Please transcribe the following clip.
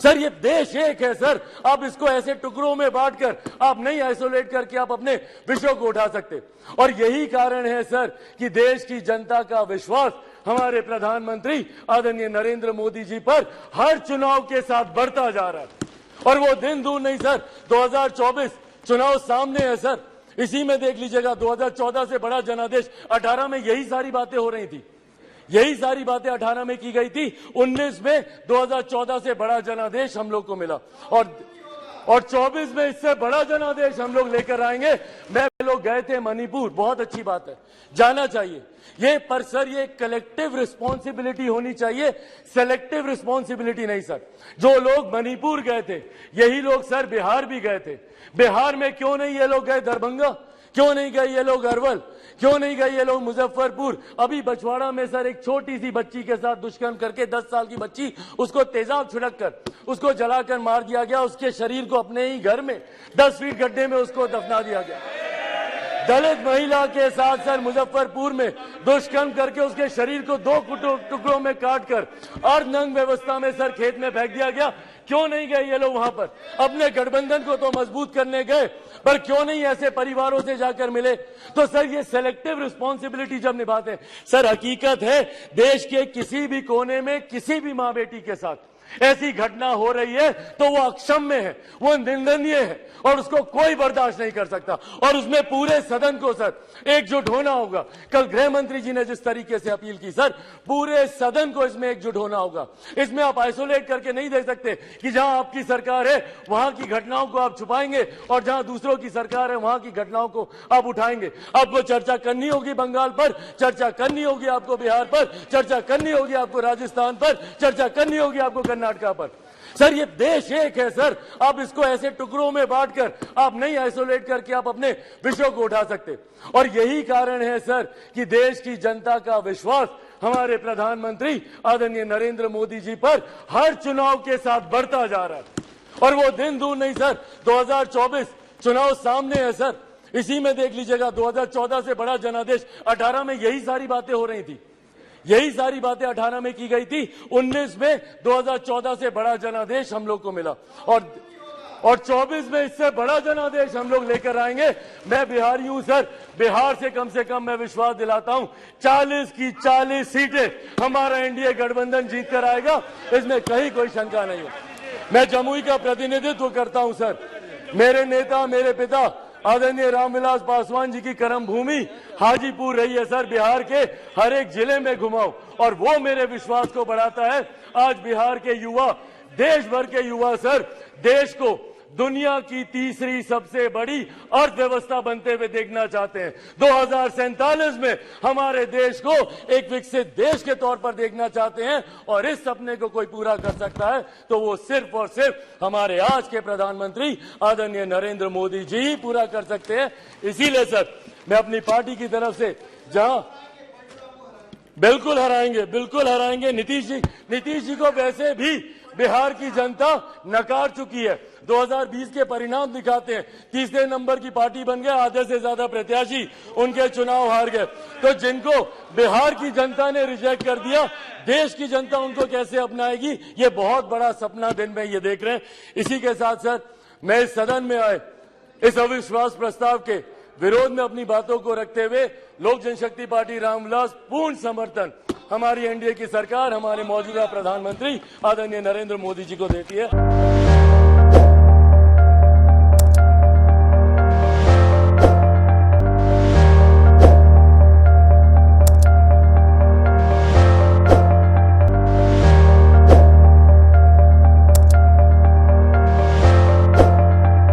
Sir ये देश एक है सर, आप इसको ऐसे टुकड़ों में बांटकर आप नहीं आइसोलेट करके आप अपने विषयों को उठा सकते। और यही कारण है सर कि देश की जनता का विश्वास हमारे प्रधानमंत्री आदरणीय नरेंद्र मोदी जी पर हर चुनाव के साथ बढ़ता जा रहा है। और वो दिन दूर नहीं सर, 2024 चुनाव सामने है सर। इसी में देख लीजिएगा, 2014 से बड़ा जनादेश 18 में यही सारी बातें हो रही थी, यही सारी बातें 18 में की गई थी। 19 में 2014 से बड़ा जनादेश हम लोग को मिला और 24 में इससे बड़ा जनादेश हम लोग लेकर आएंगे। मैं लोग गए थे मणिपुर, बहुत अच्छी बात है, जाना चाहिए ये, पर सर ये कलेक्टिव रिस्पॉन्सिबिलिटी होनी चाहिए, सेलेक्टिव रिस्पॉन्सिबिलिटी नहीं सर। जो लोग मणिपुर गए थे यही लोग सर बिहार भी गए थे। बिहार में क्यों नहीं ये लोग गए दरभंगा, क्यों नहीं गए ये लोग अरवल, क्यों नहीं गए ये लोग मुजफ्फरपुर? अभी बछवाड़ा में सर एक छोटी सी बच्ची के साथ दुष्कर्म करके 10 साल की बच्ची, उसको तेजाब छिड़क कर उसको जलाकर मार दिया गया। उसके शरीर को अपने ही घर में 10 फीट गड्ढे में उसको दफना दिया गया। दलित महिला के साथ सर मुजफ्फरपुर में दुष्कर्म करके उसके शरीर को 2 टुकड़ों में काटकर अर्धनग्न व्यवस्था में सर खेत में फेंक दिया गया। क्यों नहीं गए ये लोग वहां पर? अपने गठबंधन को तो मजबूत करने गए, पर क्यों नहीं ऐसे परिवारों से जाकर मिले? तो सर ये सेलेक्टिव रिस्पॉन्सिबिलिटी जब निभाते हैं सर, हकीकत है देश के किसी भी कोने में किसी भी मां बेटी के साथ ऐसी घटना हो रही है तो वो अक्षम्य है, वो निंदनीय है और उसको कोई बर्दाश्त नहीं कर सकता। और उसमें पूरे सदन को सर एकजुट होना होगा। कल गृह मंत्री जी ने जिस तरीके से अपील की सर, पूरे सदन को इसमें एकजुट होना होगा। इसमें आप आइसोलेट करके नहीं देख सकते कि जहां आपकी सरकार है वहां की घटनाओं को आप छुपाएंगे और जहां दूसरों की सरकार है वहां की घटनाओं को आप उठाएंगे। आपको चर्चा करनी होगी बंगाल पर, चर्चा करनी होगी आपको बिहार पर, चर्चा करनी होगी आपको राजस्थान पर, चर्चा करनी होगी आपको कर्नाटका पर। सर ये देश एक है सर, आप इसको ऐसे टुकड़ों में बांटकर आप नहीं आइसोलेट करके आप अपने विषयों को उठा सकते। और यही कारण है सर कि देश की जनता का विश्वास हमारे प्रधानमंत्री आदरणीय नरेंद्र मोदी जी पर हर चुनाव के साथ बढ़ता जा रहा है। और वो दिन दूर नहीं सर, 2024 चुनाव सामने है सर। इसी में देख लीजिएगा, 2014 से बड़ा जनादेश 18 में यही सारी बातें हो रही थी, यही सारी बातें 18 में की गई थी। 19 में 2014 से बड़ा जनादेश हम लोग को मिला और 24 में इससे बड़ा जनादेश हम लोग लेकर आएंगे। मैं बिहारी हूं सर, बिहार से कम मैं विश्वास दिलाता हूं 40 की 40 सीटें हमारा एनडीए गठबंधन जीत कर आएगा, इसमें कहीं कोई शंका नहीं है। मैं जमुई का प्रतिनिधित्व करता हूं सर। मेरे नेता, मेरे पिता आदरणीय रामविलास पासवान जी की कर्म भूमि हाजीपुर रही है सर। बिहार के हर एक जिले में घुमाओ और वो मेरे विश्वास को बढ़ाता है। आज बिहार के युवा, देश भर के युवा सर, देश को दुनिया की तीसरी सबसे बड़ी अर्थव्यवस्था बनते हुए देखना चाहते हैं। 2047 में हमारे देश को एक विकसित देश के तौर पर देखना चाहते हैं और इस सपने को कोई पूरा कर सकता है तो वो सिर्फ और सिर्फ हमारे आज के प्रधानमंत्री आदरणीय नरेंद्र मोदी जी ही पूरा कर सकते हैं। इसीलिए सर मैं अपनी पार्टी की तरफ से, जहां बिल्कुल हराएंगे नीतीश जी को वैसे भी बिहार की जनता नकार चुकी है। 2020 के परिणाम दिखाते हैं, तीसरे नंबर की पार्टी बन गए, आधे से ज्यादा प्रत्याशी उनके चुनाव हार गए। तो जिनको बिहार की जनता ने रिजेक्ट कर दिया, देश की जनता उनको कैसे अपनाएगी, ये बहुत बड़ा सपना दिन में ये देख रहे हैं। इसी के साथ सर मैं इस सदन में आए इस अविश्वास प्रस्ताव के विरोध में अपनी बातों को रखते हुए लोक जनशक्ति पार्टी रामविलास पूर्ण समर्थन हमारी एनडीए की सरकार, हमारे मौजूदा प्रधानमंत्री आदरणीय नरेंद्र मोदी जी को देती है।